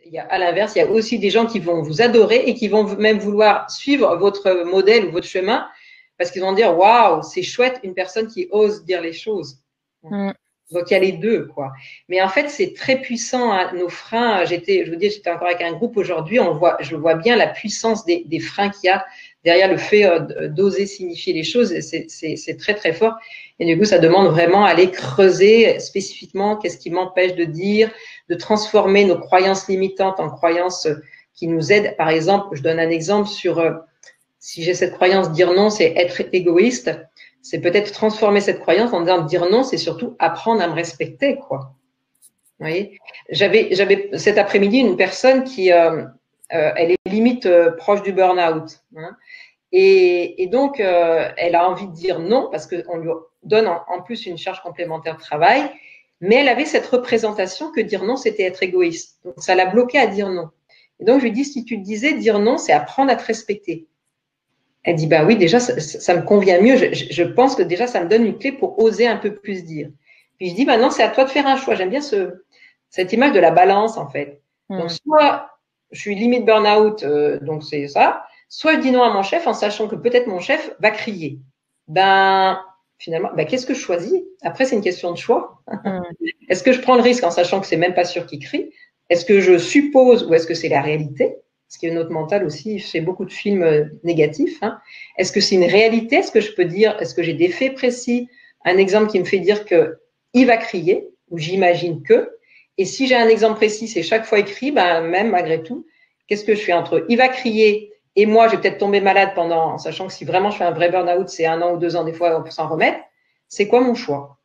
il y a, à l'inverse, il y a aussi des gens qui vont vous adorer et qui vont même vouloir suivre votre modèle ou votre chemin parce qu'ils vont dire waouh, c'est chouette une personne qui ose dire les choses. Donc il y a les deux, quoi. Mais en fait, c'est très puissant, hein, nos freins. Je vous dis, j'étais encore avec un groupe aujourd'hui. Je vois bien la puissance des freins qu'il y a derrière le fait d'oser signifier les choses. C'est très très fort. Et du coup, ça demande vraiment à aller creuser spécifiquement qu'est-ce qui m'empêche de dire, de transformer nos croyances limitantes en croyances qui nous aident. Par exemple, je donne un exemple sur si j'ai cette croyance dire non, c'est être égoïste. C'est peut-être transformer cette croyance en disant dire non, c'est surtout apprendre à me respecter, quoi. Vous voyez, j'avais cet après-midi une personne qui, elle est limite proche du burn-out, hein, et donc elle a envie de dire non parce qu'on lui donne en plus une charge complémentaire de travail, mais elle avait cette représentation que dire non, c'était être égoïste. Donc ça l'a bloquée à dire non. Et donc je lui dis, si tu te disais dire non, c'est apprendre à te respecter. Elle dit, bah oui, déjà, ça me convient mieux. Je pense que déjà, ça me donne une clé pour oser un peu plus dire. Puis je dis, maintenant, c'est à toi de faire un choix. J'aime bien cette image de la balance, en fait. Donc, soit je suis limite burn-out, donc c'est ça. Soit je dis non à mon chef en sachant que peut-être mon chef va crier. Ben, finalement, ben, qu'est-ce que je choisis? Après, c'est une question de choix. Est-ce que je prends le risque en sachant que c'est même pas sûr qu'il crie? Est-ce que je suppose ou est-ce que c'est la réalité? Parce que notre mental aussi fait beaucoup de films négatifs. Hein. Est-ce que c'est une réalité? Est-ce que je peux dire, est-ce que j'ai des faits précis? Un exemple qui me fait dire qu'il va crier, ou j'imagine que. Et si j'ai un exemple précis, c'est chaque fois écrit, ben même malgré tout, qu'est-ce que je fais entre il va crier et moi, je vais peut-être tomber malade pendant, en sachant que si vraiment je fais un vrai burn-out, c'est 1 an ou 2 ans des fois pour s'en remettre. C'est quoi mon choix?